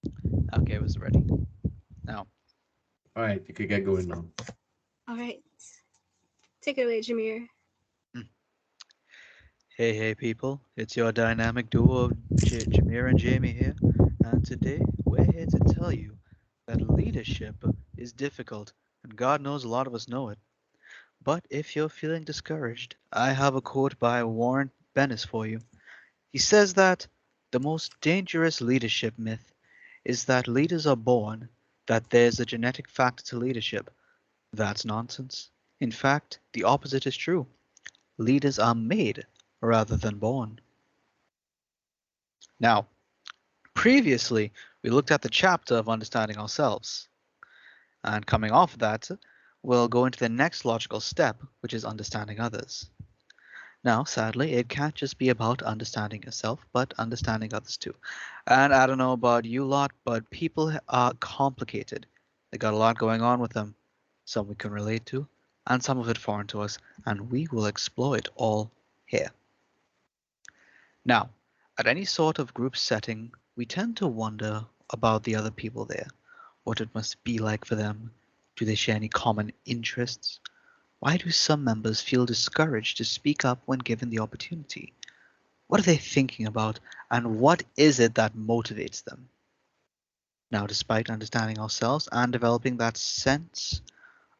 Okay, I was ready. Now, All right, you could get going now. All right. Take it away, Jameer. mm, hey people, it's your dynamic duo of Jameer and Jamie here, and today we're here to tell you that leadership is difficult, and God knows a lot of us know it. But if you're feeling discouraged, I have a quote by Warren Bennis for you. He says that the most dangerous leadership myth is that leaders are born, that there's a genetic factor to leadership. That's nonsense. In fact, the opposite is true. Leaders are made rather than born. Now, previously, we looked at the chapter of understanding ourselves, and coming off of that, we'll go into the next logical step, which is understanding others. Now, sadly, it can't just be about understanding yourself, but understanding others too. And I don't know about you lot, but people are complicated. They got a lot going on with them. Some we can relate to, and some of it foreign to us, and we will explore it all here. Now, at any sort of group setting, we tend to wonder about the other people there, what it must be like for them. Do they share any common interests? Why do some members feel discouraged to speak up when given the opportunity? What are they thinking about, and what is it that motivates them? Now, despite understanding ourselves and developing that sense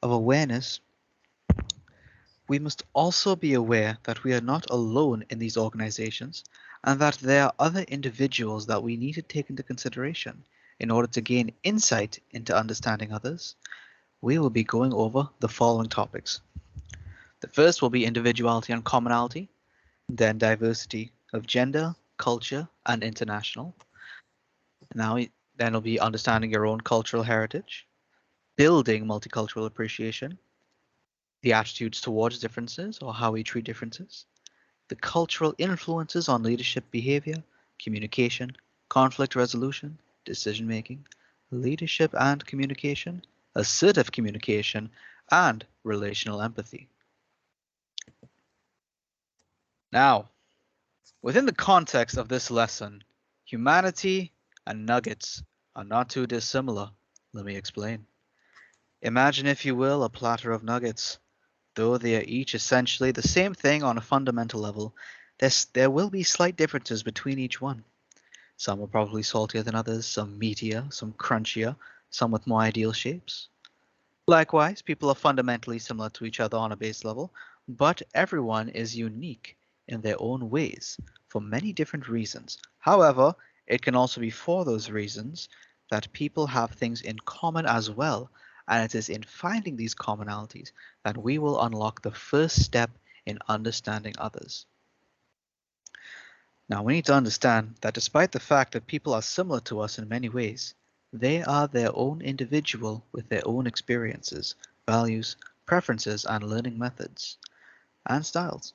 of awareness, we must also be aware that we are not alone in these organizations and that there are other individuals that we need to take into consideration in order to gain insight into understanding others. We will be going over the following topics. The first will be individuality and commonality, then diversity of gender, culture, and international. Now, then it'll be understanding your own cultural heritage, building multicultural appreciation, the attitudes towards differences or how we treat differences, the cultural influences on leadership behavior, communication, conflict resolution, decision making, leadership and communication, assertive communication, and relational empathy. Now, within the context of this lesson, humanity and nuggets are not too dissimilar. Let me explain. Imagine, if you will, a platter of nuggets. Though they are each essentially the same thing on a fundamental level, there will be slight differences between each one. Some are probably saltier than others, some meatier, some crunchier, some with more ideal shapes. Likewise, people are fundamentally similar to each other on a base level, but everyone is unique in their own ways for many different reasons. However, it can also be for those reasons that people have things in common as well, and it is in finding these commonalities that we will unlock the first step in understanding others. Now, we need to understand that despite the fact that people are similar to us in many ways, they are their own individual with their own experiences, values, preferences, and learning methods and styles.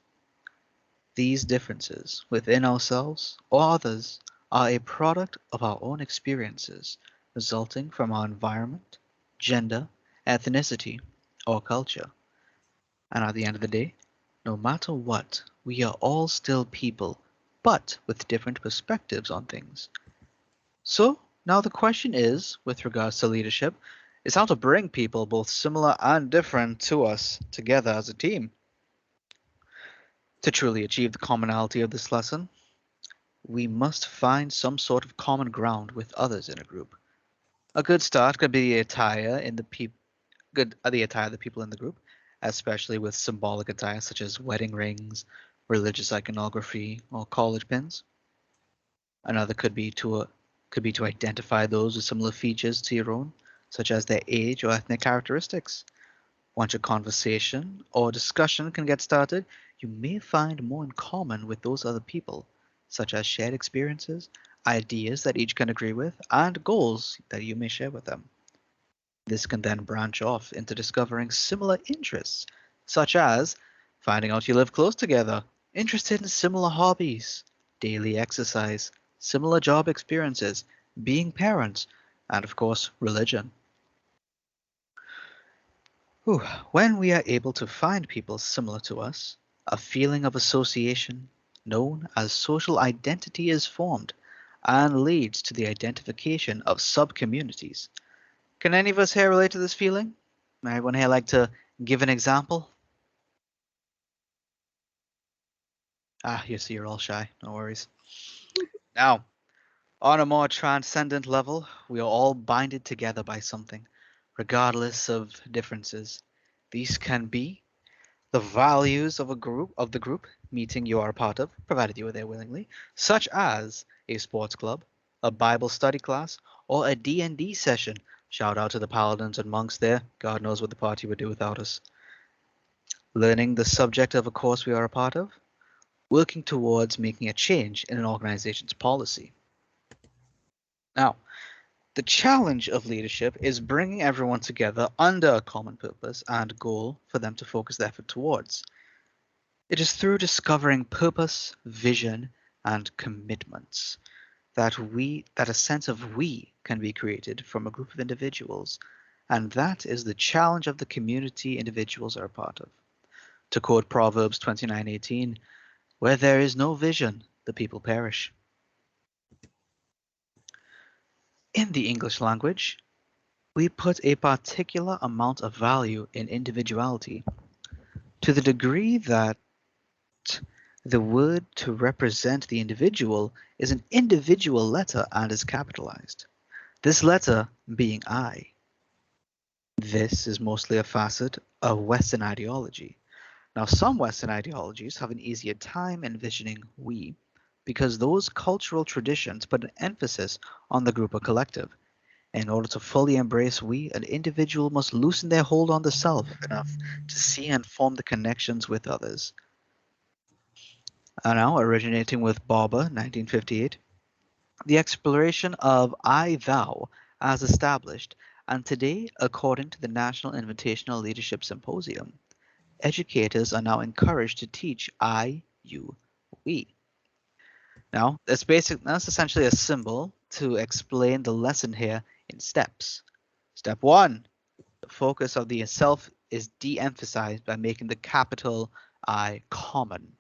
These differences within ourselves or others are a product of our own experiences resulting from our environment, gender, ethnicity, or culture. And at the end of the day, no matter what, we are all still people, but with different perspectives on things. So, now the question is, with regards to leadership, is how to bring people both similar and different to us together as a team. To truly achieve the commonality of this lesson, we must find some sort of common ground with others in a group. A good start could be the attire of the people in the group, especially with symbolic attire such as wedding rings, religious iconography, or college pins. Another could be to identify those with similar features to your own, such as their age or ethnic characteristics. Once a conversation or discussion can get started, you may find more in common with those other people, such as shared experiences, ideas that each can agree with, and goals that you may share with them. This can then branch off into discovering similar interests, such as finding out you live close together, interested in similar hobbies, daily exercise, similar job experiences, being parents, and of course, religion. Whew. When we are able to find people similar to us, a feeling of association, known as social identity, is formed, and leads to the identification of sub-communities. Can any of us here relate to this feeling? Anyone here like to give an example? You see, you're all shy. No worries. Now, on a more transcendent level, we are all binded together by something, regardless of differences. These can be the values of the group meeting you are a part of, provided you are there willingly, such as a sports club, a Bible study class, or a D&D session. Shout out to the paladins and monks there. God knows what the party would do without us. Learning the subject of a course we are a part of, working towards making a change in an organization's policy. Now, the challenge of leadership is bringing everyone together under a common purpose and goal for them to focus their effort towards. It is through discovering purpose, vision, and commitments that a sense of we can be created from a group of individuals, and that is the challenge of the community individuals are a part of. To quote Proverbs 29:18, where there is no vision, the people perish. In the English language, we put a particular amount of value in individuality to the degree that the word to represent the individual is an individual letter and is capitalized. This letter being I. This is mostly a facet of Western ideology. Now, some Western ideologies have an easier time envisioning we because those cultural traditions put an emphasis on the group or collective. In order to fully embrace we, an individual must loosen their hold on the self enough to see and form the connections with others. Now, originating with Barber, 1958, the exploration of I-thou as established, and today, according to the National Invitational Leadership Symposium, educators are now encouraged to teach I, you, we. Now, that's essentially a symbol to explain the lesson here in steps. Step 1, the focus of the self is de-emphasized by making the capital I common.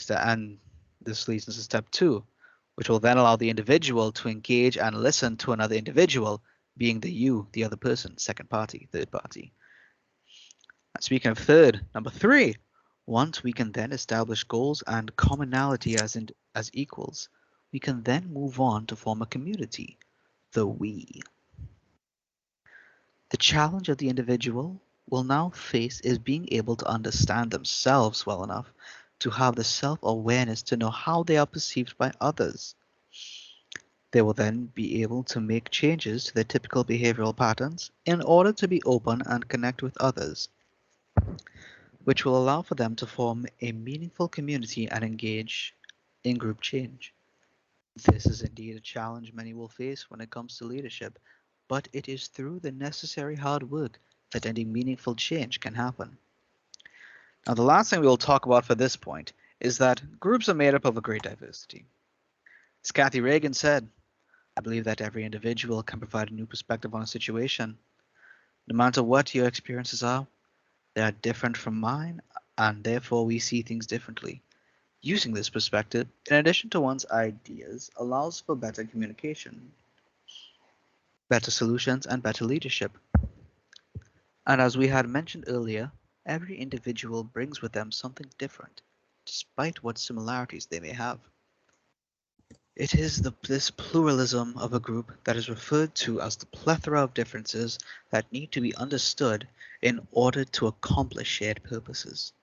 And this leads us to step 2, which will then allow the individual to engage and listen to another individual, being the you, the other person, second party, third party. And speaking of third, number 3, once we can then establish goals and commonality as equals, we can then move on to form a community, the we. The challenge of the individual will now face is being able to understand themselves well enough to have the self-awareness to know how they are perceived by others. They will then be able to make changes to their typical behavioral patterns in order to be open and connect with others, which will allow for them to form a meaningful community and engage in group change. This is indeed a challenge many will face when it comes to leadership, but it is through the necessary hard work that any meaningful change can happen. Now, the last thing we will talk about for this point is that groups are made up of a great diversity. As Kathy Reagan said, I believe that every individual can provide a new perspective on a situation. No matter what your experiences are, they are different from mine, and therefore we see things differently. Using this perspective, in addition to one's ideas, allows for better communication, better solutions, and better leadership. And as we had mentioned earlier, every individual brings with them something different, despite what similarities they may have. It is this pluralism of a group that is referred to as the plethora of differences that need to be understood in order to accomplish shared purposes.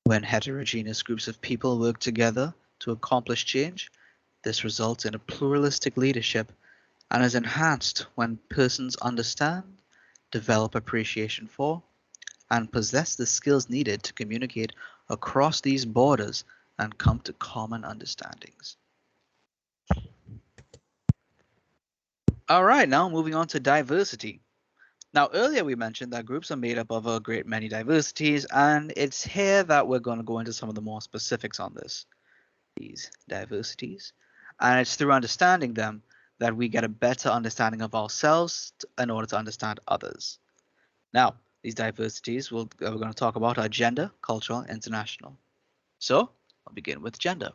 When heterogeneous groups of people work together to accomplish change, this results in a pluralistic leadership and is enhanced when persons understand, develop appreciation for, and possess the skills needed to communicate across these borders and come to common understandings. All right, now moving on to diversity. Now, earlier we mentioned that groups are made up of a great many diversities, and it's here that we're going to go into some of the more specifics on these diversities. And it's through understanding them that we get a better understanding of ourselves in order to understand others. Now, these diversities we're going to talk about are gender, cultural, and international. So, I'll begin with gender.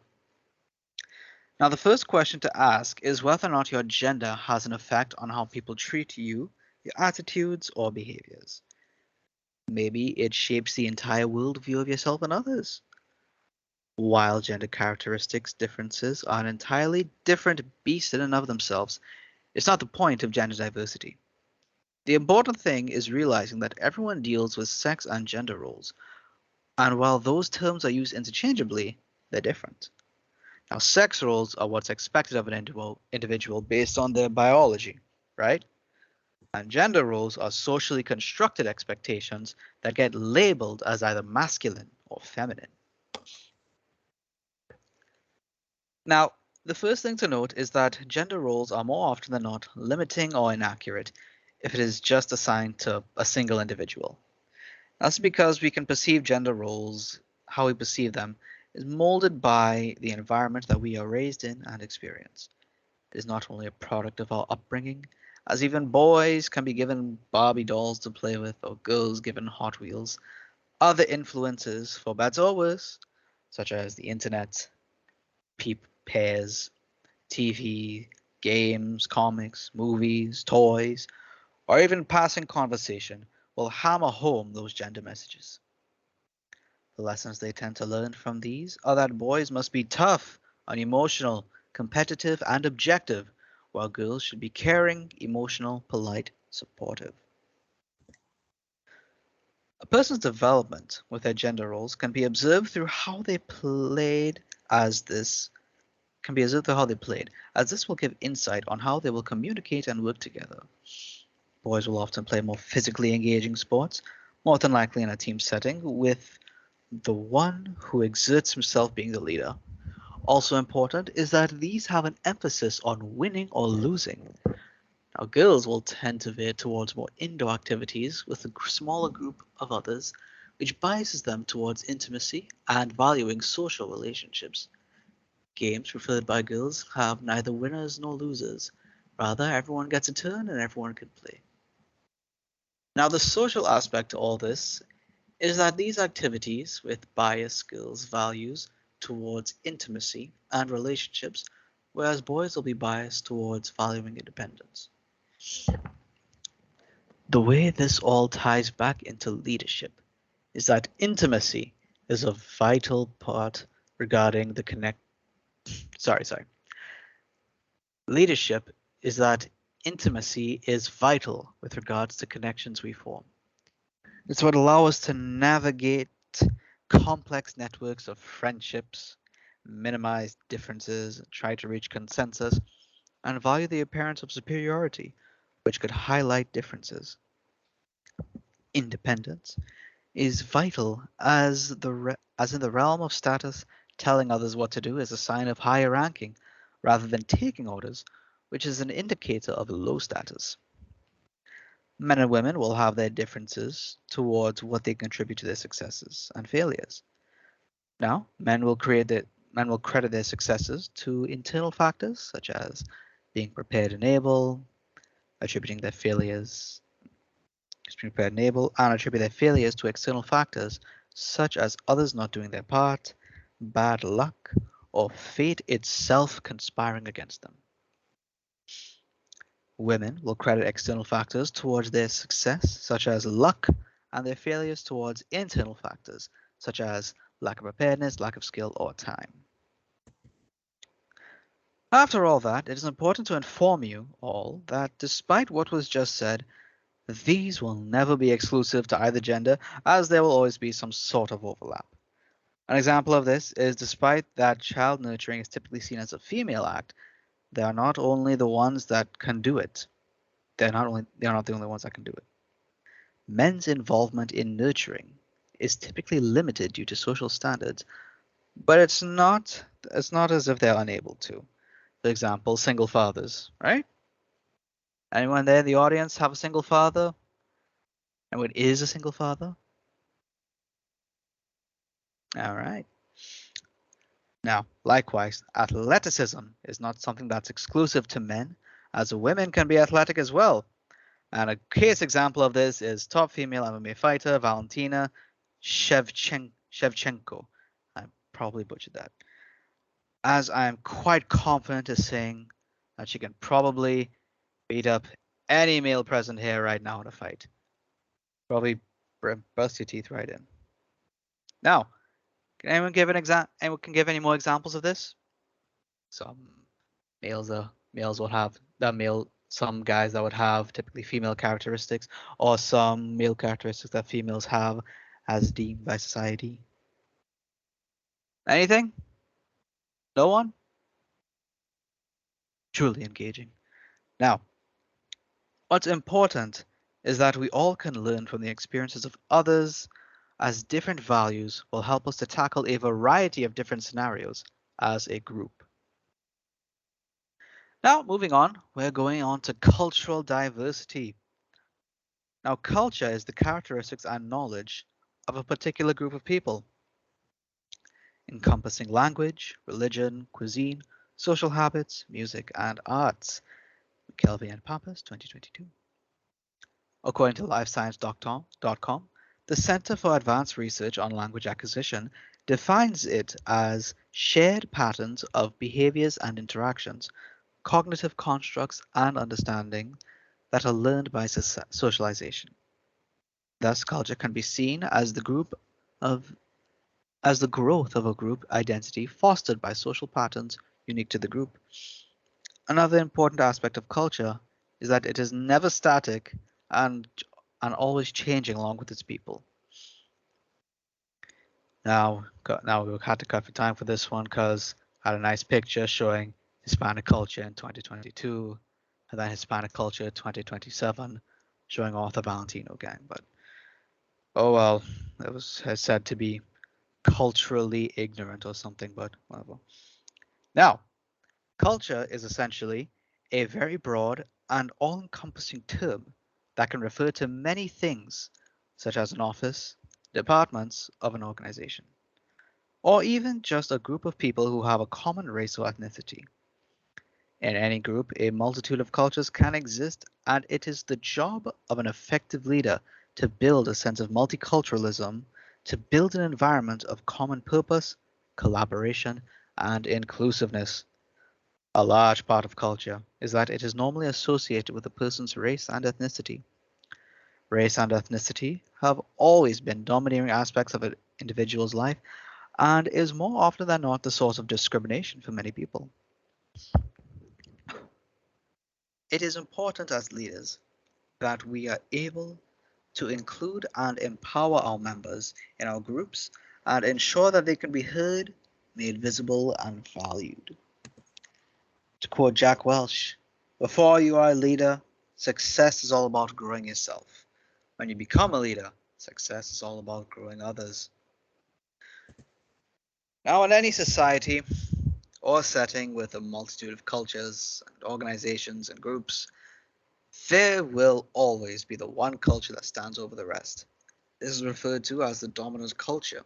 Now, the first question to ask is whether or not your gender has an effect on how people treat you, your attitudes, or behaviors. Maybe it shapes the entire worldview of yourself and others. While gender characteristics differences are an entirely different beast in and of themselves, it's not the point of gender diversity. The important thing is realizing that everyone deals with sex and gender roles, and while those terms are used interchangeably, they're different. Now, sex roles are what's expected of an individual based on their biology, right? And gender roles are socially constructed expectations that get labeled as either masculine or feminine. Now, the first thing to note is that gender roles are more often than not limiting or inaccurate if it is just assigned to a single individual. That's because we can perceive gender roles, how we perceive them, is molded by the environment that we are raised in and experience. It is not only a product of our upbringing, as even boys can be given Barbie dolls to play with or girls given Hot Wheels. Other influences, for better or worse, such as the internet, peep pairs, TV, games, comics, movies, toys, or even passing conversation, will hammer home those gender messages. The lessons they tend to learn from these are that boys must be tough, unemotional, competitive, and objective, while girls should be caring, emotional, polite, supportive. A person's development with their gender roles can be observed through how they played as this can be observed through how they played, as this will give insight on how they will communicate and work together. Boys will often play more physically engaging sports, more than likely in a team setting, with the one who exerts himself being the leader. Also important is that these have an emphasis on winning or losing. Now, girls will tend to veer towards more indoor activities with a smaller group of others, which biases them towards intimacy and valuing social relationships. Games preferred by girls have neither winners nor losers. Rather, everyone gets a turn and everyone can play. Now, the social aspect to all this is that these activities with biased girls' values towards intimacy and relationships, whereas boys will be biased towards valuing independence. The way this all ties back into leadership is that intimacy is a vital part regarding the connect. Sorry. Leadership is that intimacy is vital with regards to connections we form. It's what allows us to navigate complex networks of friendships, minimize differences, try to reach consensus, and value the appearance of superiority, which could highlight differences. Independence is vital as in the realm of status, telling others what to do is a sign of higher ranking rather than taking orders, which is an indicator of low status. Men and women will have their differences towards what they contribute to their successes and failures. Now, men will credit their successes to internal factors such as being prepared and able, attributing their failures, being prepared and able, and attribute their failures to external factors such as others not doing their part, bad luck, or fate itself conspiring against them. Women will credit external factors towards their success, such as luck, and their failures towards internal factors, such as lack of preparedness, lack of skill, or time. After all that, it is important to inform you all that despite what was just said, these will never be exclusive to either gender, as there will always be some sort of overlap. An example of this is despite that child nurturing is typically seen as a female act, they are not only the ones that can do it. They are not the only ones that can do it. Men's involvement in nurturing is typically limited due to social standards, but it's not as if they're unable to. For example, single fathers, right? Anyone there in the audience have a single father? Anyone is a single father? All right. Now, likewise, athleticism is not something that's exclusive to men, as women can be athletic as well. And a case example of this is top female MMA fighter Valentina Shevchenko. I probably butchered that. as I am quite confident in saying that she can probably beat up any male present here right now in a fight. Probably bust your teeth right in. Now, can anyone give an anyone can give any more examples of this? Some males will have that male some guys that would have typically female characteristics, or some male characteristics that females have as deemed by society. Anything? No one? Truly engaging. Now, what's important is that we all can learn from the experiences of others, as different values will help us to tackle a variety of different scenarios as a group. Now, moving on, we're going on to cultural diversity. Now, culture is the characteristics and knowledge of a particular group of people, encompassing language, religion, cuisine, social habits, music, and arts. McKelvey and Pappas, 2022. According to lifescience.com, the Center for Advanced Research on Language Acquisition defines it as shared patterns of behaviors and interactions, cognitive constructs, and understanding that are learned by socialization. Thus, culture can be seen as of the growth of a group identity fostered by social patterns unique to the group. Another important aspect of culture is that it is never static and always changing along with its people. Now we had to cut for time for this one because I had a nice picture showing Hispanic culture in 2022 and then Hispanic culture 2027 showing Arthur Valentino gang. But oh well, it was said to be culturally ignorant or something, but whatever. Now, culture is essentially a very broad and all-encompassing term that can refer to many things, such as an office, departments of an organization, or even just a group of people who have a common race or ethnicity. In any group, a multitude of cultures can exist, and it is the job of an effective leader to build a sense of multiculturalism, to build an environment of common purpose, collaboration, and inclusiveness. A large part of culture is that it is normally associated with a person's race and ethnicity. Race and ethnicity have always been domineering aspects of an individual's life and is more often than not the source of discrimination for many people. It is important as leaders that we are able to include and empower our members in our groups and ensure that they can be heard, made visible, and valued. To quote Jack Welch, before you are a leader, success is all about growing yourself. When you become a leader, success is all about growing others. Now, in any society or setting with a multitude of cultures and organizations and groups, there will always be the one culture that stands over the rest. This is referred to as the dominant culture,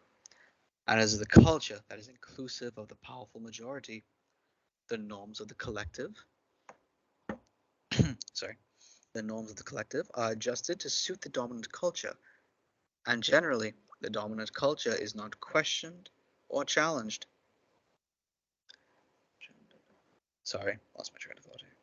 and as the culture that is inclusive of the powerful majority. The norms of the collective, sorry, the norms of the collective are adjusted to suit the dominant culture, and generally, the dominant culture is not questioned or challenged. Sorry, lost my train of thought here.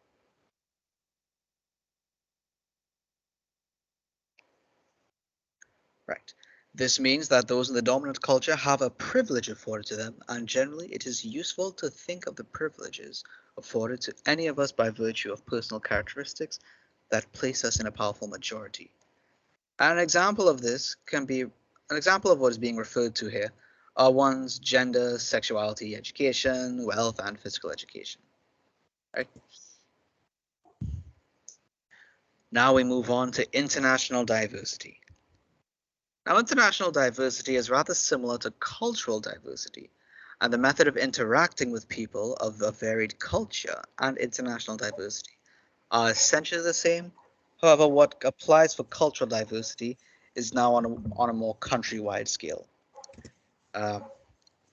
Right. This means that those in the dominant culture have a privilege afforded to them, and generally it is useful to think of the privileges afforded to any of us by virtue of personal characteristics that place us in a powerful majority. And an example of this can be an example of what is being referred to here are one's gender, sexuality, education, wealth, and physical education. Right? Now we move on to international diversity. Now, international diversity is rather similar to cultural diversity, and the method of interacting with people of a varied culture and international diversity are essentially the same. However, what applies for cultural diversity is now on a more countrywide scale. Uh,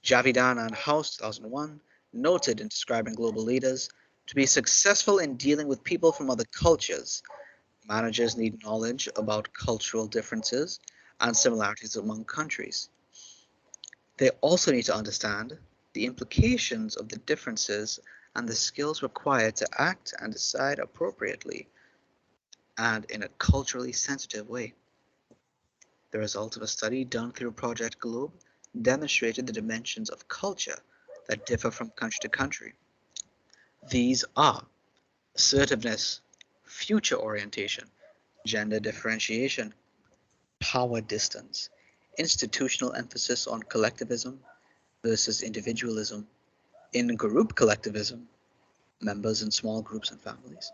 Javidan and House, 2001, noted in describing global leaders to be successful in dealing with people from other cultures. Managers need knowledge about cultural differences and similarities among countries. They also need to understand the implications of the differences, and the skills required to act and decide appropriately and in a culturally sensitive way. The result of a study done through Project Globe demonstrated the dimensions of culture that differ from country to country. These are assertiveness, future orientation, gender differentiation, power distance, institutional emphasis on collectivism versus individualism, in-group collectivism, members in small groups and families,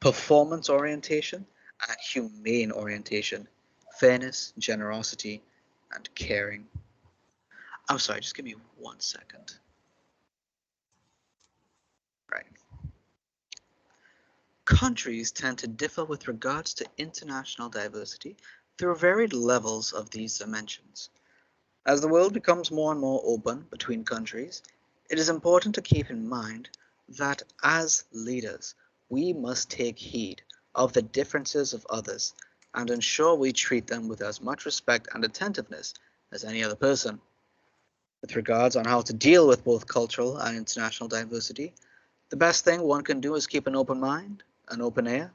performance orientation and humane orientation, fairness, generosity, and caring. I'm sorry, just give me 1 second. Right. Countries tend to differ with regards to international diversity through varied levels of these dimensions. As the world becomes more and more open between countries, it is important to keep in mind that as leaders, we must take heed of the differences of others and ensure we treat them with as much respect and attentiveness as any other person. With regards on how to deal with both cultural and international diversity, the best thing one can do is keep an open mind, an open ear,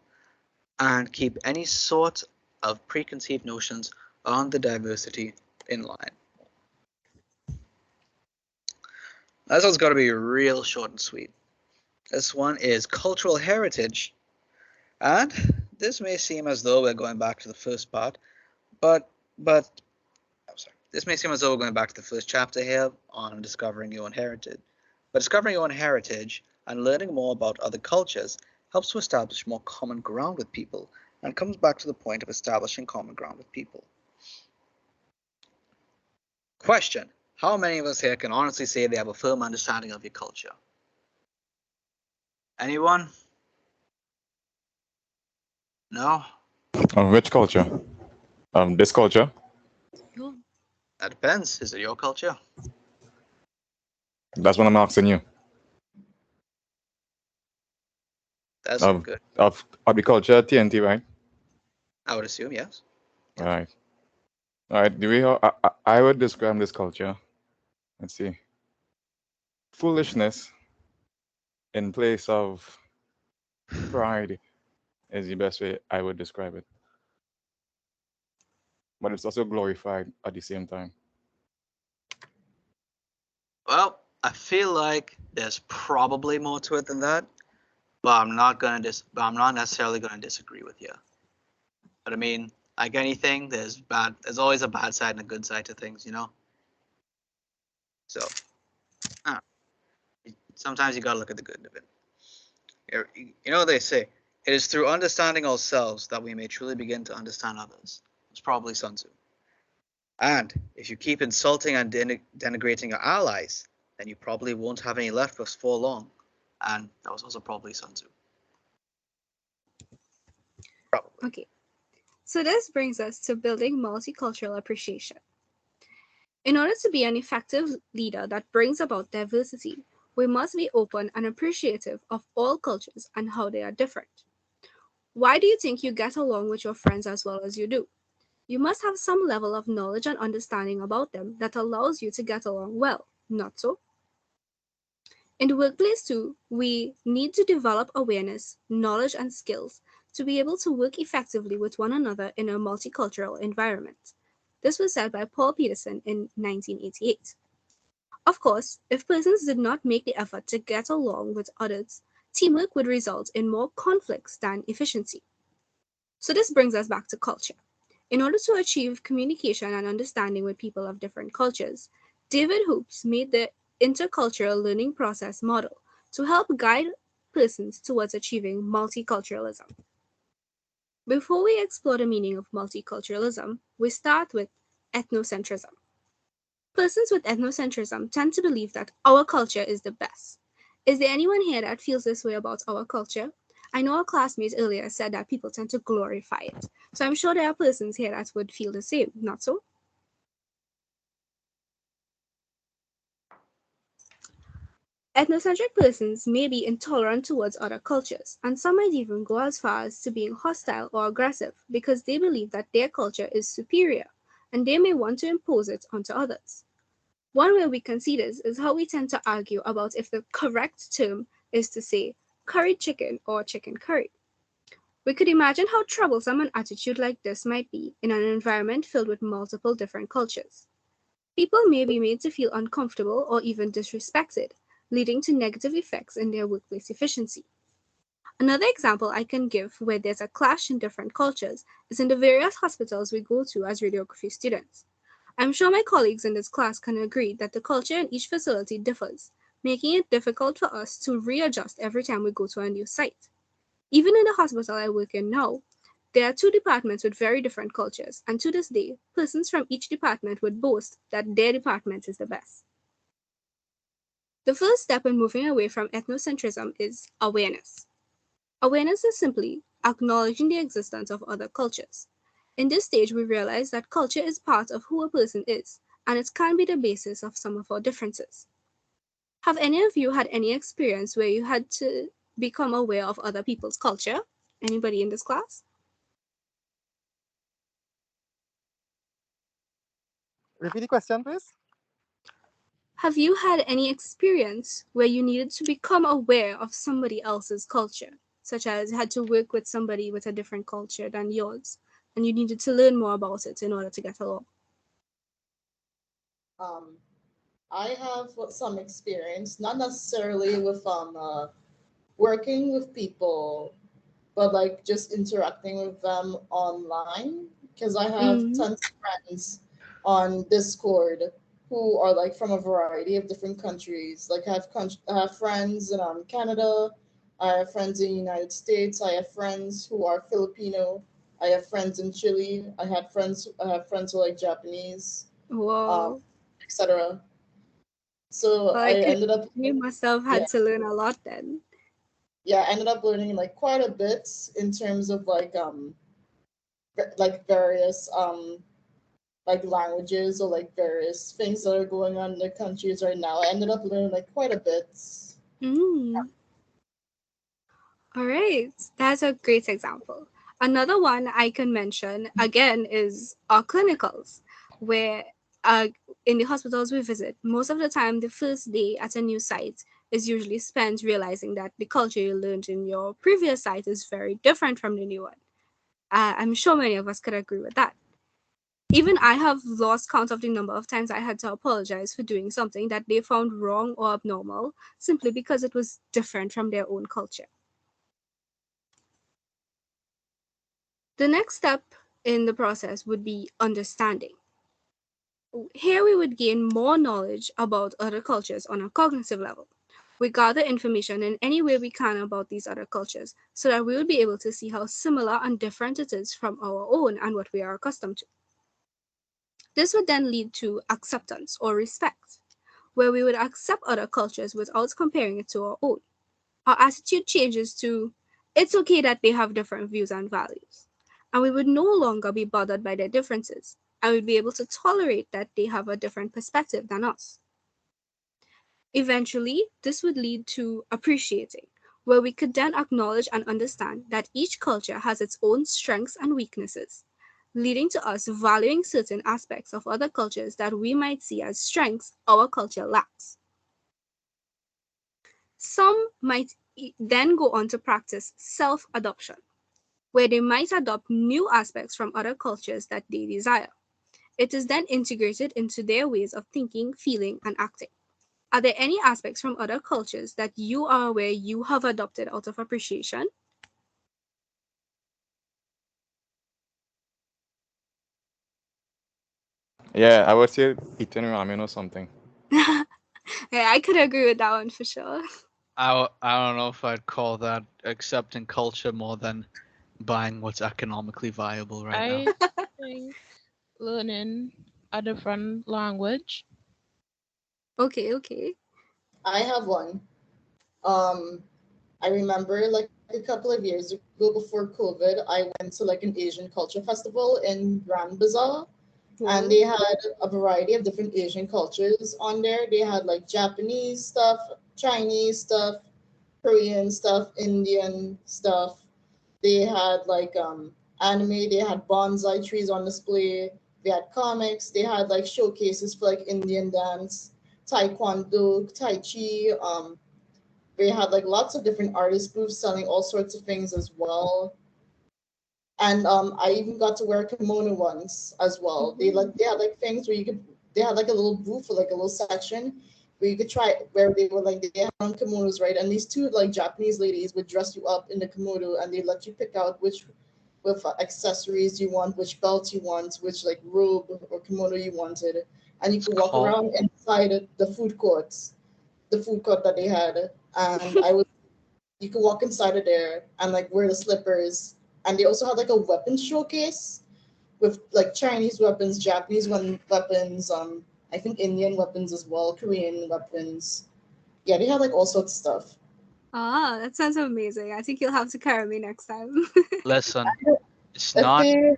and keep any sort of preconceived notions on the diversity in line. This one's got to be real short and sweet. This one is cultural heritage, and this may seem as though we're going back to the first part, but I'm sorry. This may seem as though we're going back to the first chapter here on discovering your own heritage. But discovering your own heritage and learning more about other cultures helps to establish more common ground with people, and comes back to the point of establishing common ground with people. Question: how many of us here can honestly say they have a firm understanding of your culture? Anyone? No? Which culture? This culture? Oh, That depends. Is it your culture? That's what I'm asking you. That's Of good. of the culture TNT, right? I would assume, yes. Right. All right. I would describe this culture. Let's see. Foolishness in place of pride is the best way I would describe it. But it's also glorified at the same time. Well, I feel like there's probably more to it than that, but I'm not necessarily gonna disagree with you. But I mean, like anything, there's always a bad side and a good side to things, you know? So, I don't know. Sometimes you gotta look at the good of it. You know what they say, it is through understanding ourselves that we may truly begin to understand others. It's probably Sun Tzu. And if you keep insulting and denigrating your allies, then you probably won't have any left before long. And that was also probably Sun Tzu. Probably. okay. So this brings us to building multicultural appreciation. In order to be an effective leader that brings about diversity, we must be open and appreciative of all cultures and how they are different. Why do you think you get along with your friends as well as you do? You must have some level of knowledge and understanding about them that allows you to get along well, not so? In the workplace too, we need to develop awareness, knowledge, and skills to be able to work effectively with one another in a multicultural environment. This was said by Paul Peterson in 1988. Of course, if persons did not make the effort to get along with others, teamwork would result in more conflicts than efficiency. So this brings us back to culture. In order to achieve communication and understanding with people of different cultures, David Hoops made the intercultural learning process model to help guide persons towards achieving multiculturalism. Before we explore the meaning of multiculturalism, we start with ethnocentrism. Persons with ethnocentrism tend to believe that our culture is the best. Is there anyone here that feels this way about our culture? I know a classmate earlier said that people tend to glorify it. So I'm sure there are persons here that would feel the same, not so? Ethnocentric persons may be intolerant towards other cultures, and some might even go as far as to being hostile or aggressive because they believe that their culture is superior, and they may want to impose it onto others. One way we can see this is how we tend to argue about if the correct term is to say curry chicken or chicken curry. We could imagine how troublesome an attitude like this might be in an environment filled with multiple different cultures. People may be made to feel uncomfortable or even disrespected, leading to negative effects in their workplace efficiency. Another example I can give where there's a clash in different cultures is in the various hospitals we go to as radiography students. I'm sure my colleagues in this class can agree that the culture in each facility differs, making it difficult for us to readjust every time we go to a new site. Even in the hospital I work in now, there are two departments with very different cultures, and to this day, persons from each department would boast that their department is the best. The first step in moving away from ethnocentrism is awareness. Awareness is simply acknowledging the existence of other cultures. In this stage, we realize that culture is part of who a person is, and it can be the basis of some of our differences. Have any of you had any experience where you had to become aware of other people's culture? Anybody in this class? Repeat the question, please. Have you had any experience where you needed to become aware of somebody else's culture, such as had to work with somebody with a different culture than yours, and you needed to learn more about it in order to get along? Um, I have some experience, not necessarily with working with people, but like just interacting with them online. Because I have Mm. tons of friends on Discord who are like from a variety of different countries. Like I have friends in Canada, I have friends in the United States, I have friends who are Filipino, I have friends in Chile, I have friends who are like Japanese, um, Whoa. etc. So Well, I I could ended up, you must have yeah, had to learn a lot then. yeah, I ended up learning like quite a bit in terms of like various like languages or like various things that are going on in the countries right now. I ended up learning like quite a bit. Mm. All right, that's a great example. Another one I can mention again is our clinicals, where uh, in the hospitals we visit, most of the time the first day at a new site is usually spent realizing that the culture you learned in your previous site is very different from the new one. I'm sure many of us could agree with that. Even I have lost count of the number of times I had to apologize for doing something that they found wrong or abnormal simply because it was different from their own culture. The next step in the process would be understanding. Here we would gain more knowledge about other cultures on a cognitive level. We gather information in any way we can about these other cultures so that we will be able to see how similar and different it is from our own and what we are accustomed to. This would then lead to acceptance or respect, where we would accept other cultures without comparing it to our own. Our attitude changes to it's okay that they have different views and values. And we would no longer be bothered by their differences. And we'd be able to tolerate that they have a different perspective than us. Eventually, this would lead to appreciating, where we could then acknowledge and understand that each culture has its own strengths and weaknesses, leading to us valuing certain aspects of other cultures that we might see as strengths our culture lacks. Some might then go on to practice self adoption, where they might adopt new aspects from other cultures that they desire. It is then integrated into their ways of thinking, feeling, and acting. Are there any aspects from other cultures that you are aware you have adopted out of appreciation? Yeah, I would say eating ramen or something. Yeah, I could agree with that one for sure. I don't know if I'd call that accepting culture more than buying what's economically viable right now. I think learning a different language. Okay, okay. I have one. Um, I remember like a couple of years ago before COVID, I went to like an Asian culture festival in Grand Bazaar, and they Whoa. had a variety of different Asian cultures on there. They had like Japanese stuff, Chinese stuff, Korean stuff, Indian stuff. They had like anime. They had bonsai trees on display. They had comics. They had like showcases for like Indian dance, Taekwondo, Tai Chi. They had like lots of different artist booths selling all sorts of things as well. And I even got to wear a kimono once as well. They had like things where you could they had like a little booth or like a little section where you could try where they were like they had on kimonos, right? And these two like Japanese ladies would dress you up in the kimono and they let you pick out which with accessories you want, which belt you want, which like robe or kimono you wanted, and you could walk Call. around inside the food courts, the food court that they had, and I would you could walk inside of there and like wear the slippers. And they also had like a weapons showcase with like Chinese weapons, Japanese weapons, I think Indian weapons as well, Korean weapons. Yeah, they had like all sorts of stuff. Ah, that sounds amazing. I think you'll have to carry me next time. Listen, it's If not. they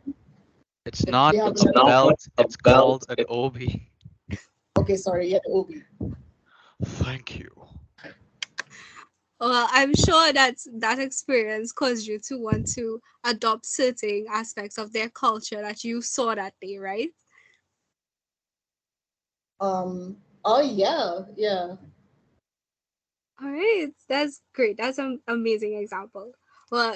It's if they not have a belt. It's called an obi. okay, sorry, yeah, the obi. Thank you. Well, I'm sure that that experience caused you to want to adopt certain aspects of their culture that you saw that day, right? Oh yeah, yeah. All right, that's great. That's an amazing example. Well,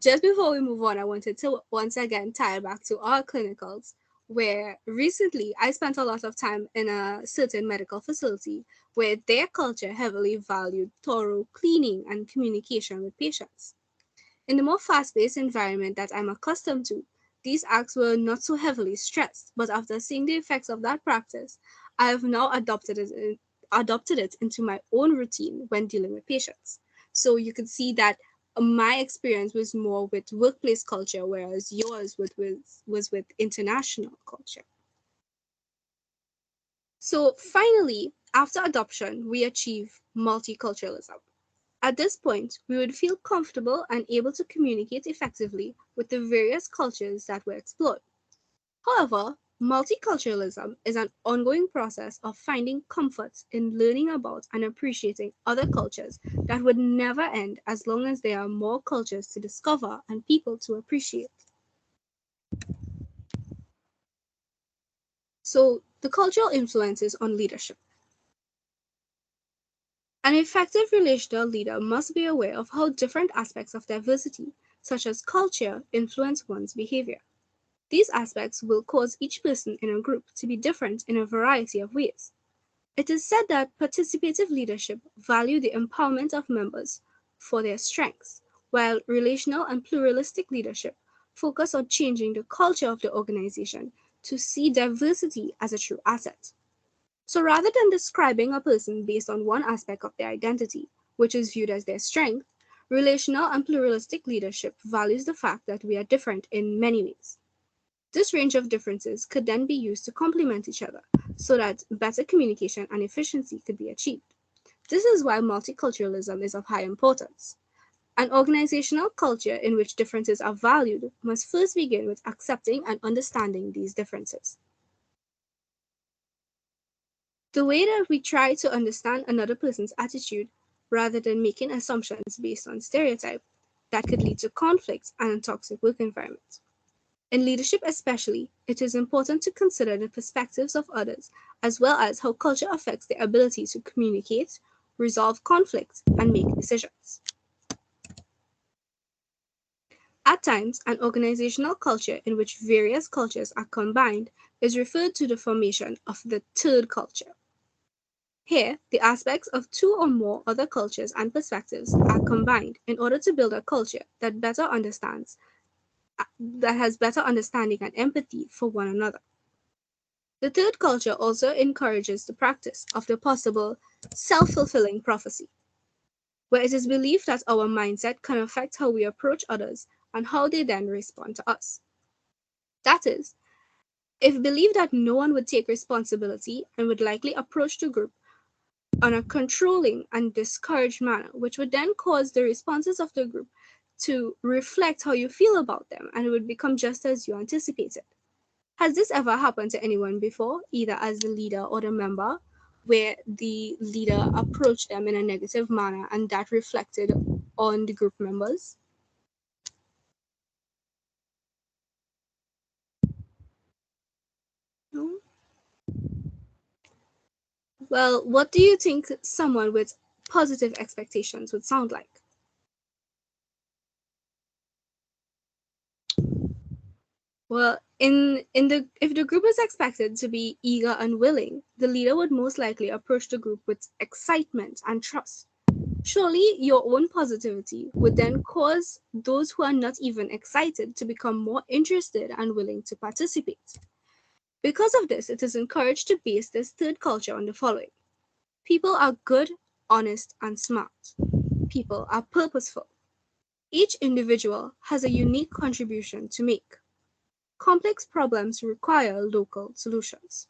just before we move on, I wanted to once again tie it back to our clinicals, where recently I spent a lot of time in a certain medical facility where their culture heavily valued thorough cleaning and communication with patients. In the more fast-paced environment that I'm accustomed to, these acts were not so heavily stressed, but after seeing the effects of that practice, I have now adopted it into my own routine when dealing with patients. So you could see that my experience was more with workplace culture, whereas yours was with international culture. So finally, after adoption, we achieve multiculturalism. At this point, we would feel comfortable and able to communicate effectively with the various cultures that were explored. However, multiculturalism is an ongoing process of finding comfort in learning about and appreciating other cultures that would never end as long as there are more cultures to discover and people to appreciate. So, the cultural influences on leadership. An effective relational leader must be aware of how different aspects of diversity, such as culture, influence one's behavior. These aspects will cause each person in a group to be different in a variety of ways. It is said that participative leadership value the empowerment of members for their strengths, while relational and pluralistic leadership focus on changing the culture of the organization to see diversity as a true asset. So rather than describing a person based on one aspect of their identity, which is viewed as their strength, relational and pluralistic leadership values the fact that we are different in many ways. This range of differences could then be used to complement each other so that better communication and efficiency could be achieved. This is why multiculturalism is of high importance. An organizational culture in which differences are valued must first begin with accepting and understanding these differences. The way that we try to understand another person's attitude rather than making assumptions based on stereotype that could lead to conflict and a toxic work environment. In leadership especially, it is important to consider the perspectives of others as well as how culture affects their ability to communicate, resolve conflict, and make decisions. At times, an organizational culture in which various cultures are combined is referred to the formation of the third culture. Here, the aspects of two or more other cultures and perspectives are combined in order to build a culture that has better understanding and empathy for one another. The third culture also encourages the practice of the possible self-fulfilling prophecy, where it is believed that our mindset can affect how we approach others and how they then respond to us. That is, if believed that no one would take responsibility and would likely approach the group on a controlling and discouraged manner, which would then cause the responses of the group to reflect how you feel about them and it would become just as you anticipated. Has this ever happened to anyone before, either as the leader or the member, where the leader approached them in a negative manner and that reflected on the group members? No? Well, what do you think someone with positive expectations would sound like? Well, in the if the group is expected to be eager and willing, the leader would most likely approach the group with excitement and trust. Surely your own positivity would then cause those who are not even excited to become more interested and willing to participate. Because of this, it is encouraged to base this third culture on the following: people are good, honest, and smart. People are purposeful. Each individual has a unique contribution to make. Complex problems require local solutions.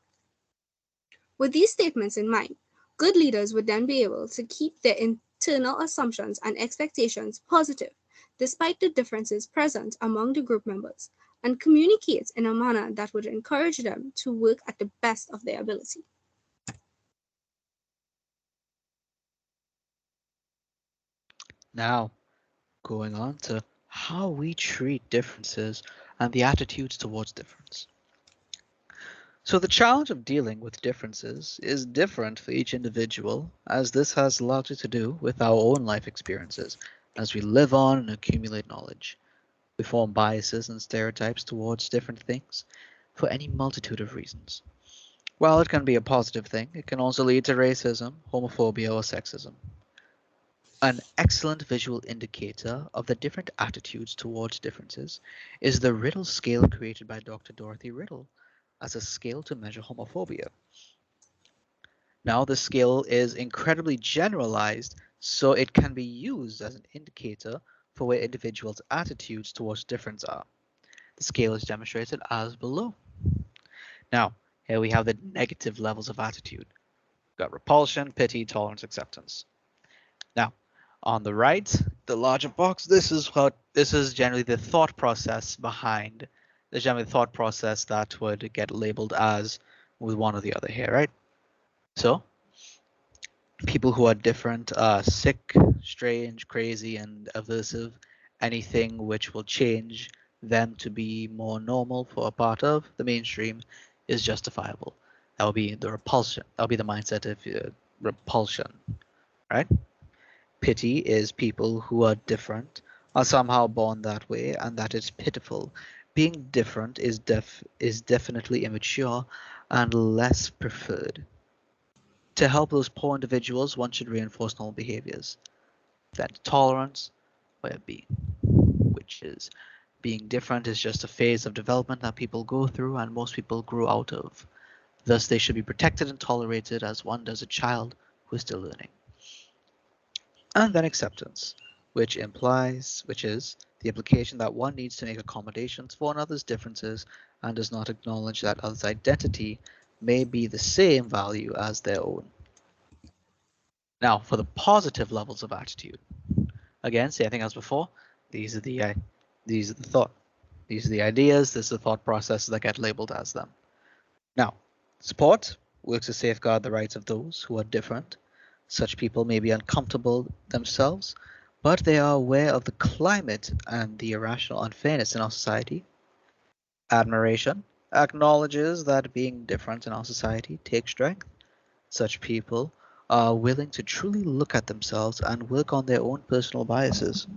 With these statements in mind, good leaders would then be able to keep their internal assumptions and expectations positive, despite the differences present among the group members, and communicate in a manner that would encourage them to work at the best of their ability. Now, going on to how we treat differences and the attitudes towards difference. So the challenge of dealing with differences is different for each individual, as this has largely to do with our own life experiences as we live on and accumulate knowledge. We form biases and stereotypes towards different things for any multitude of reasons. While it can be a positive thing, it can also lead to racism, homophobia, or sexism. An excellent visual indicator of the different attitudes towards differences is the Riddle scale created by Dr. Dorothy Riddle as a scale to measure homophobia. Now, the scale is incredibly generalized, so it can be used as an indicator for where individuals' attitudes towards difference are. The scale is demonstrated as below. Now, here we have the negative levels of attitude. We've got repulsion, pity, tolerance, acceptance. Now, on the right, the larger box, this is generally the thought process behind. This is generally the thought process that would get labeled as with one or the other here, right? So, people who are different, sick, strange, crazy, and aversive, anything which will change them to be more normal for a part of the mainstream is justifiable. That will be the repulsion. That will be the mindset of repulsion, right? Pity is people who are different, are somehow born that way, and that is pitiful. Being different is definitely immature and less preferred. To help those poor individuals, one should reinforce normal behaviors. Then tolerance, where B, which is being different is just a phase of development that people go through and most people grow out of. Thus, they should be protected and tolerated as one does a child who is still learning. And then acceptance, which is the implication that one needs to make accommodations for another's differences and does not acknowledge that others' identity may be the same value as their own. Now, for the positive levels of attitude, again, same thing as before. These are the thought. These are the ideas. This is the thought processes that get labeled as them. Now, support works to safeguard the rights of those who are different. Such people may be uncomfortable themselves, but they are aware of the climate and the irrational unfairness in our society. Admiration acknowledges that being different in our society takes strength. Such people are willing to truly look at themselves and work on their own personal biases.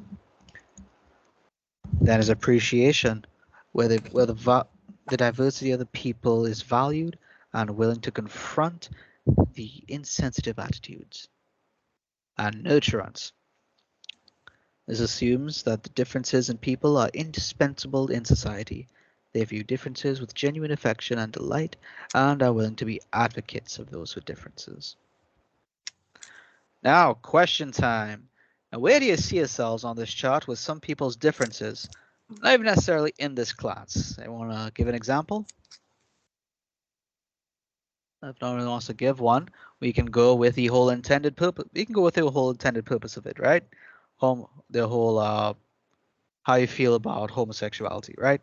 Then is appreciation, where the diversity of the people is valued and willing to confront the insensitive attitudes. And nurturance. This assumes that the differences in people are indispensable in society. They view differences with genuine affection and delight and are willing to be advocates of those with differences. Now, question time. Now, where do you see yourselves on this chart with some people's differences? Not even necessarily in this class. I want to give an example. If no one wants to give one, we can go with the whole intended purpose. We can go with the whole intended purpose of it, right? The whole how you feel about homosexuality, right?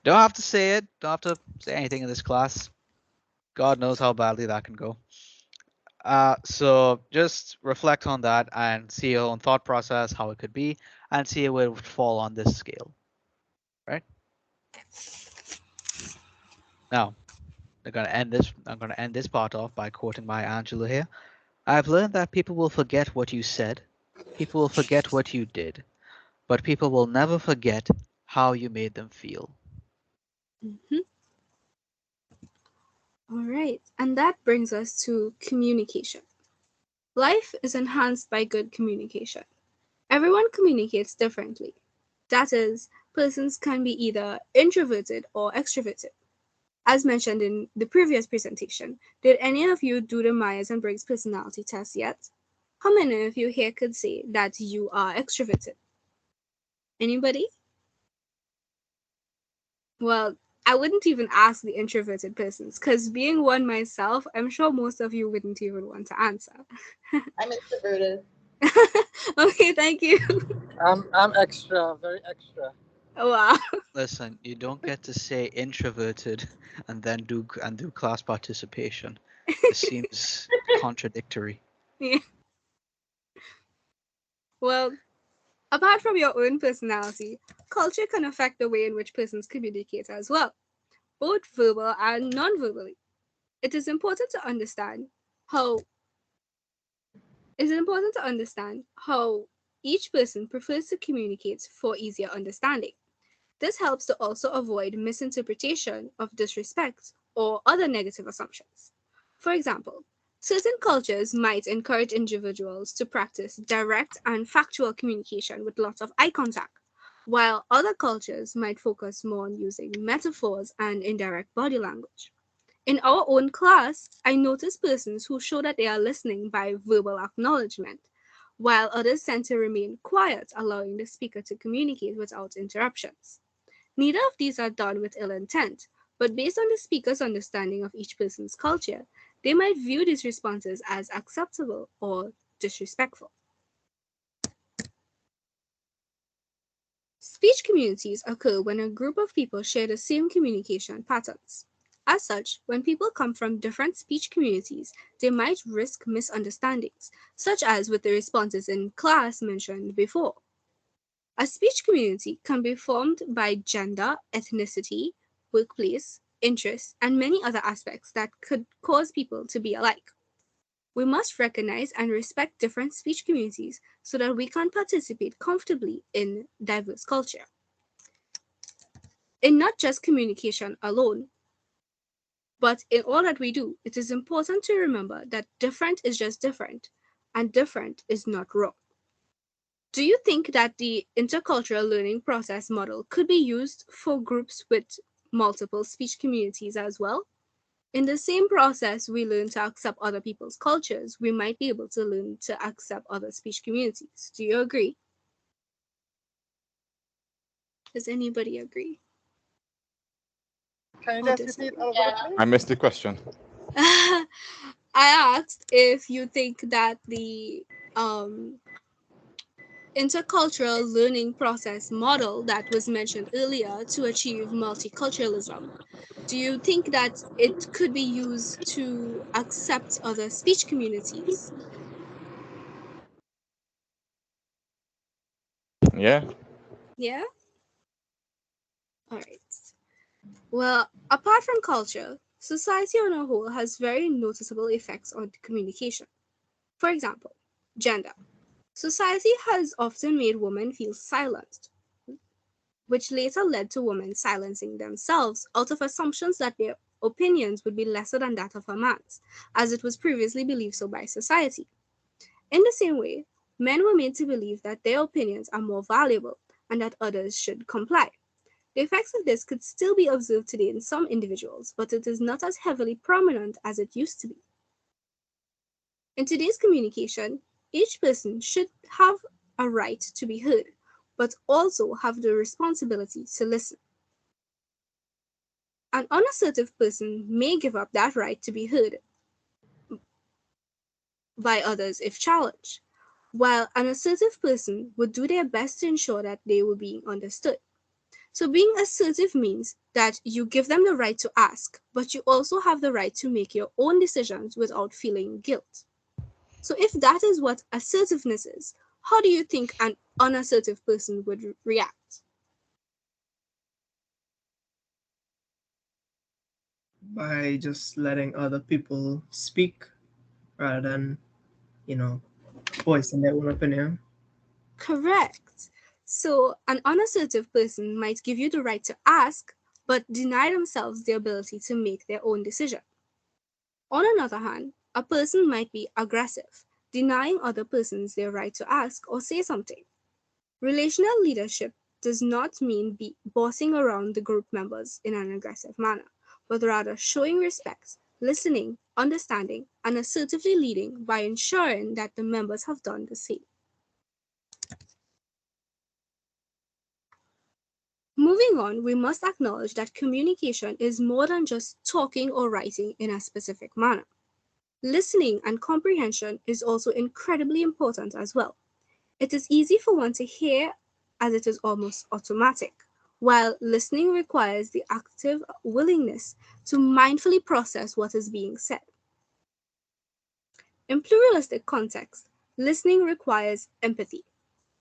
Don't have to say it. Don't have to say anything in this class. God knows how badly that can go. So just reflect on that and see your own thought process, how it could be, and see where it would fall on this scale, right? Now, I'm gonna end this part off by quoting Maya Angelou here. I've learned that people will forget what you said, people will forget what you did, but people will never forget how you made them feel. Mhm. All right, and that brings us to communication. Life is enhanced by good communication. Everyone communicates differently. That is, persons can be either introverted or extroverted. As mentioned in the previous presentation, did any of you do the Myers and Briggs personality test yet? How many of you here could say that you are extroverted? Anybody? Well, I wouldn't even ask the introverted persons, because being one myself, I'm sure most of you wouldn't even want to answer. I'm introverted. Okay, thank you. I'm extra, very extra. Wow. Listen, you don't get to say introverted and then do class participation. It seems contradictory. Yeah. Well, apart from your own personality, culture can affect the way in which persons communicate as well, both verbal and non-verbally. It is important to understand how each person prefers to communicate for easier understanding. This helps to also avoid misinterpretation of disrespect or other negative assumptions. For example, certain cultures might encourage individuals to practice direct and factual communication with lots of eye contact, while other cultures might focus more on using metaphors and indirect body language. In our own class, I noticed persons who show that they are listening by verbal acknowledgement, while others tend to remain quiet, allowing the speaker to communicate without interruptions. Neither of these are done with ill intent, but based on the speaker's understanding of each person's culture, they might view these responses as acceptable or disrespectful. Speech communities occur when a group of people share the same communication patterns. As such, when people come from different speech communities, they might risk misunderstandings, such as with the responses in class mentioned before. A speech community can be formed by gender, ethnicity, workplace, interests, and many other aspects that could cause people to be alike. We must recognize and respect different speech communities so that we can participate comfortably in diverse culture. In not just communication alone, but in all that we do, it is important to remember that different is just different, and different is not wrong. Do you think that the intercultural learning process model could be used for groups with multiple speech communities as well? In the same process we learn to accept other people's cultures, we might be able to learn to accept other speech communities. Do you agree? Does anybody agree Can you or just repeat disagree? all of Yeah. it, please? I missed the question. I asked if you think that the um, intercultural learning process model that was mentioned earlier to achieve multiculturalism, do you think that it could be used to accept other speech communities? Yeah. Yeah? All right. Well, apart from culture, society on a whole has very noticeable effects on communication. For example, gender. Society has often made women feel silenced, which later led to women silencing themselves out of assumptions that their opinions would be lesser than that of a man's, as it was previously believed so by society. In the same way, men were made to believe that their opinions are more valuable and that others should comply. The effects of this could still be observed today in some individuals, but it is not as heavily prominent as it used to be. In today's communication, each person should have a right to be heard, but also have the responsibility to listen. An unassertive person may give up that right to be heard by others if challenged, while an assertive person would do their best to ensure that they were being understood. So, being assertive means that you give them the right to ask, but you also have the right to make your own decisions without feeling guilt. So, if that is what assertiveness is, how do you think an unassertive person would react? by just letting other people speak rather than, you know, voicing their own opinion. Correct. So, an unassertive person might give you the right to ask, but deny themselves the ability to make their own decision. On another hand, a person might be aggressive, denying other persons their right to ask or say something. Relational leadership does not mean be bossing around the group members in an aggressive manner, but rather showing respect, listening, understanding, and assertively leading by ensuring that the members have done the same. Moving on, we must acknowledge that communication is more than just talking or writing in a specific manner. Listening and comprehension is also incredibly important as well. It is easy for one to hear as it is almost automatic, while listening requires the active willingness to mindfully process what is being said. In pluralistic context, listening requires empathy.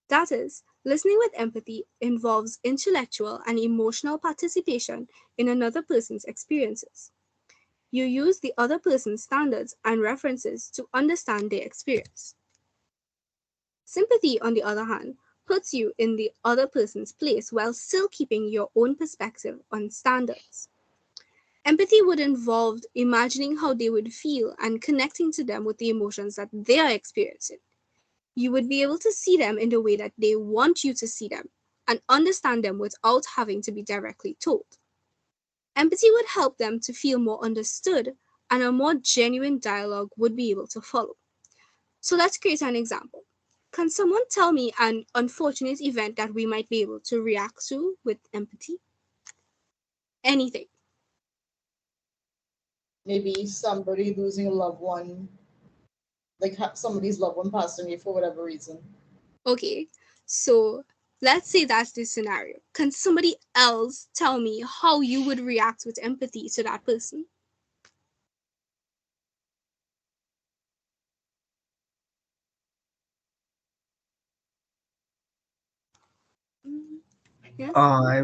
That is, listening with empathy involves intellectual and emotional participation in another person's experiences. You use the other person's standards and references to understand their experience. Sympathy, on the other hand, puts you in the other person's place while still keeping your own perspective on standards. Empathy would involve imagining how they would feel and connecting to them with the emotions that they are experiencing. You would be able to see them in the way that they want you to see them and understand them without having to be directly told. Empathy would help them to feel more understood, and a more genuine dialogue would be able to follow. So let's create an example. Can someone tell me an unfortunate event that we might be able to react to with empathy? Anything. Maybe somebody losing a loved one, like somebody's loved one passed away for whatever reason. Okay, so let's say that's the scenario. Can somebody else tell me how you would react with empathy to that person? Mm, yes? I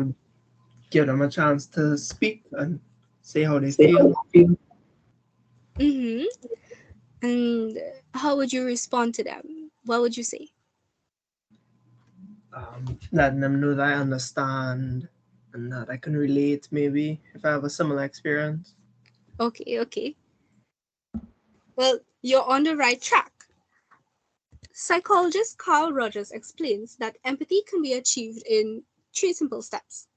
give them a chance to speak and say how they feel. Mm-hmm. And how would you respond to them? What would you say? Letting them know that I understand and that I can relate, maybe, if I have a similar experience. Okay, okay. Well, you're on the right track. Psychologist Carl Rogers explains that empathy can be achieved in three simple steps.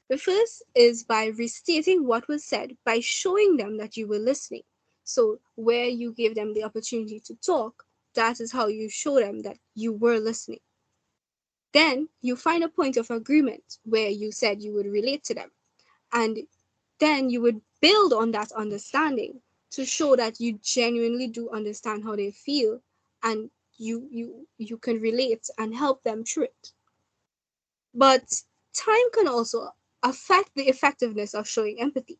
The first is by restating what was said by showing them that you were listening. So, where you give them the opportunity to talk, that is how you show them that you were listening. Then you find a point of agreement where you said you would relate to them. And then you would build on that understanding to show that you genuinely do understand how they feel and you can relate and help them through it. But time can also affect the effectiveness of showing empathy.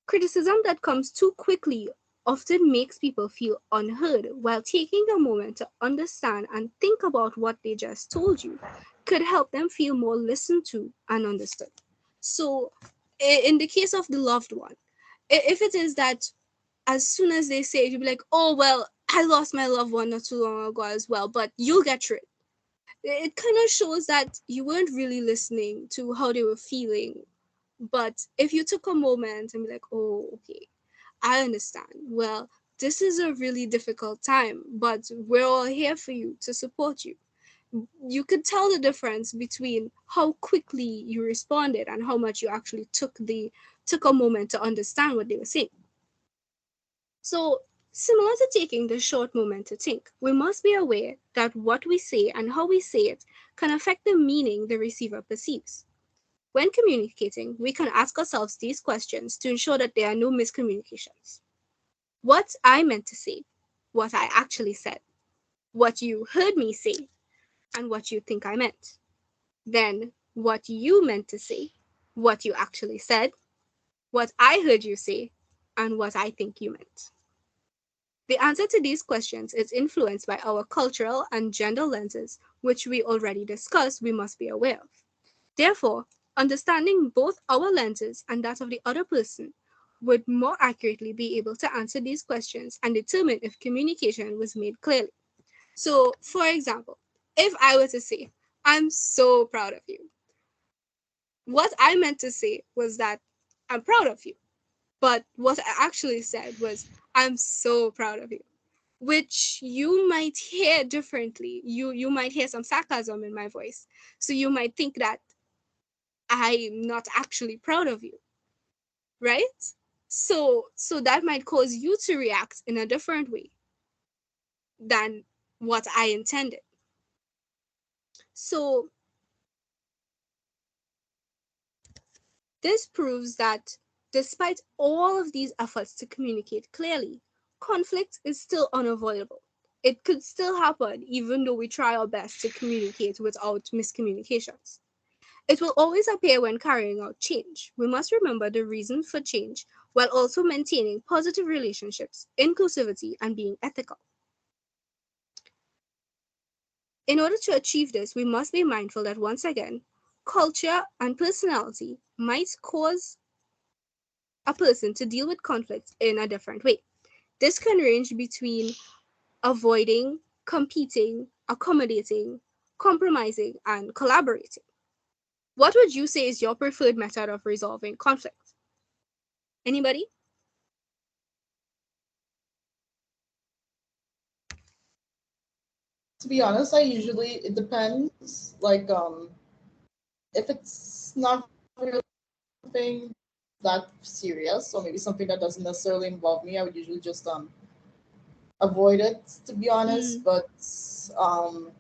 Criticism that comes too quickly often makes people feel unheard, while taking the moment to understand and think about what they just told you could help them feel more listened to and understood. So, in the case of the loved one, if it is that as soon as they say it, you'll be like, oh, well, I lost my loved one not too long ago as well, but you'll get through it. It kind of shows that you weren't really listening to how they were feeling. But if you took a moment and be like, oh, okay, I understand. Well, this is a really difficult time, but we're all here for you to support you. You could tell the difference between how quickly you responded and how much you actually took a moment to understand what they were saying. So, similar to taking the short moment to think, we must be aware that what we say and how we say it can affect the meaning the receiver perceives. When communicating, we can ask ourselves these questions to ensure that there are no miscommunications. What I meant to say, what I actually said, what you heard me say, and what you think I meant. Then, what you meant to say, what you actually said, what I heard you say, and what I think you meant. The answer to these questions is influenced by our cultural and gender lenses, which we already discussed we must be aware of. Therefore, understanding both our lenses and that of the other person would more accurately be able to answer these questions and determine if communication was made clearly. So, for example, if I were to say, I'm so proud of you, what I meant to say was that I'm proud of you. But what I actually said was, I'm so proud of you, which you might hear differently. You might hear some sarcasm in my voice. So you might think that I'm not actually proud of you, right? So that might cause you to react in a different way than what I intended. So this proves that despite all of these efforts to communicate clearly, conflict is still unavoidable. It could still happen even though we try our best to communicate without miscommunications. It will always appear when carrying out change. We must remember the reason for change while also maintaining positive relationships, inclusivity, and being ethical. In order to achieve this, we must be mindful that once again, culture and personality might cause a person to deal with conflict in a different way. This can range between avoiding, competing, accommodating, compromising, and collaborating. What would you say is your preferred method of resolving conflict? Anybody? To be honest, I usually it depends. Like if it's not really something that serious or maybe something that doesn't necessarily involve me, I would usually just avoid it, to be honest. Mm, But um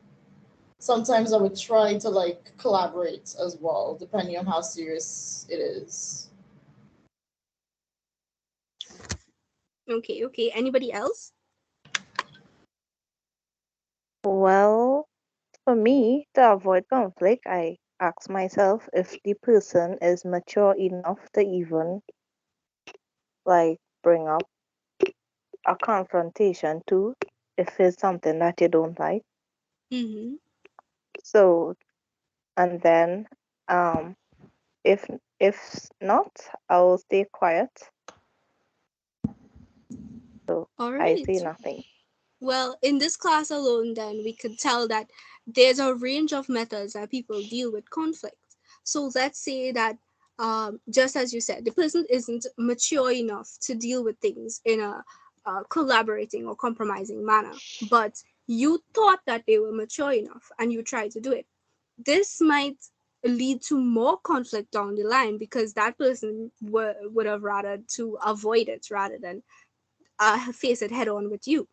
sometimes I would try to like collaborate as well, depending on how serious it is. okay. Anybody else? Well, for me, to avoid conflict, I ask myself if the person is mature enough to even like bring up a confrontation too, if it's something that you don't like. Mm-hmm. So, and then um, if if not, I will stay quiet. So All I right. say nothing. Well, in this class alone, then we could tell that there's a range of methods that people deal with conflict. So let's say that, just as you said, the person isn't mature enough to deal with things in a collaborating or compromising manner, but you thought that they were mature enough and you tried to do it. This might lead to more conflict down the line because that person would have rather to avoid it rather than face it head on with you.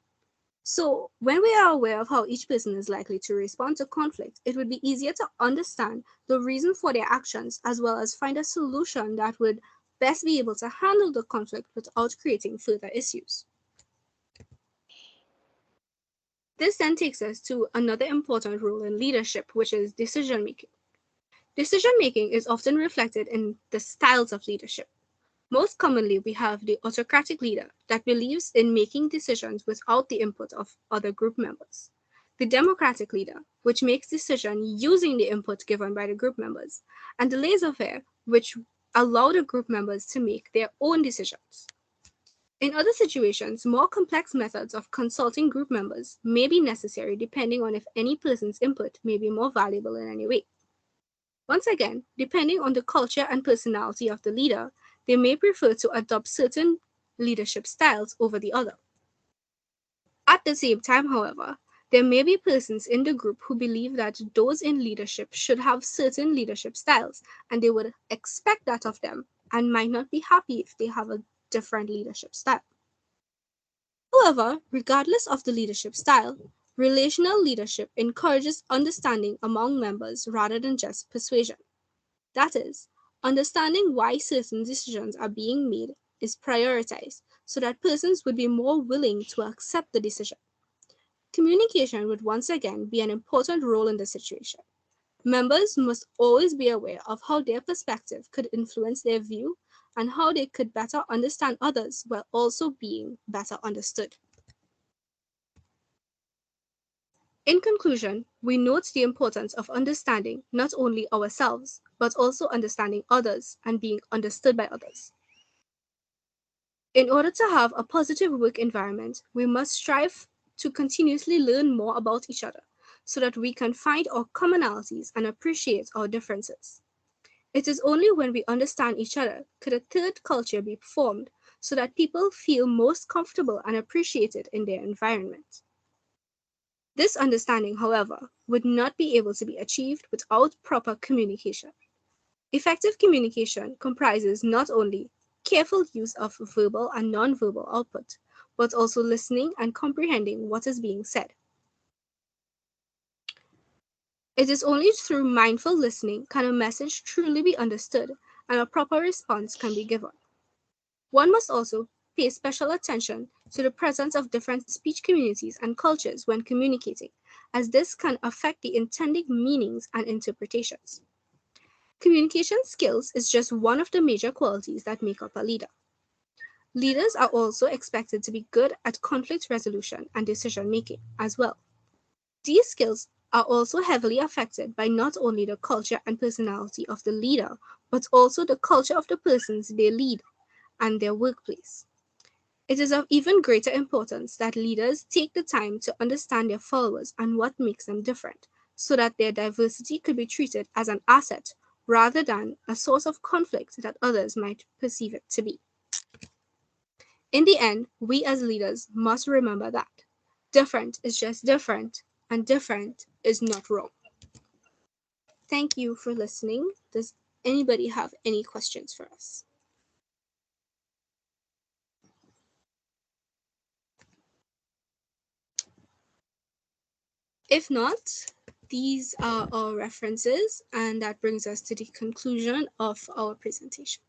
So, when we are aware of how each person is likely to respond to conflict, it would be easier to understand the reason for their actions as well as find a solution that would best be able to handle the conflict without creating further issues. This then takes us to another important role in leadership, which is decision making. Decision making is often reflected in the styles of leadership. Most commonly, we have the autocratic leader that believes in making decisions without the input of other group members. The democratic leader, which makes decisions using the input given by the group members. And the laissez-faire, which allow the group members to make their own decisions. In other situations, more complex methods of consulting group members may be necessary depending on if any person's input may be more valuable in any way. Once again, depending on the culture and personality of the leader, they may prefer to adopt certain leadership styles over the other. At the same time, however, there may be persons in the group who believe that those in leadership should have certain leadership styles, and they would expect that of them and might not be happy if they have a different leadership style. However, regardless of the leadership style, relational leadership encourages understanding among members rather than just persuasion. That is, understanding why certain decisions are being made is prioritized so that persons would be more willing to accept the decision. Communication would once again be an important role in the situation. Members must always be aware of how their perspective could influence their view and how they could better understand others while also being better understood. In conclusion, we note the importance of understanding not only ourselves, but also understanding others and being understood by others. In order to have a positive work environment, we must strive to continuously learn more about each other so that we can find our commonalities and appreciate our differences. It is only when we understand each other could a third culture be formed so that people feel most comfortable and appreciated in their environment. This understanding, however, would not be able to be achieved without proper communication. Effective communication comprises not only careful use of verbal and nonverbal output, but also listening and comprehending what is being said. It is only through mindful listening can a message truly be understood and a proper response can be given. One must also pay special attention to the presence of different speech communities and cultures when communicating, as this can affect the intended meanings and interpretations. Communication skills is just one of the major qualities that make up a leader. Leaders are also expected to be good at conflict resolution and decision making as well. These skills are also heavily affected by not only the culture and personality of the leader, but also the culture of the persons they lead and their workplace. It is of even greater importance that leaders take the time to understand their followers and what makes them different, so that their diversity could be treated as an asset rather than a source of conflict that others might perceive it to be. In the end, we as leaders must remember that different is just different, and different is not wrong. Thank you for listening. Does anybody have any questions for us? If not, these are our references, and that brings us to the conclusion of our presentation.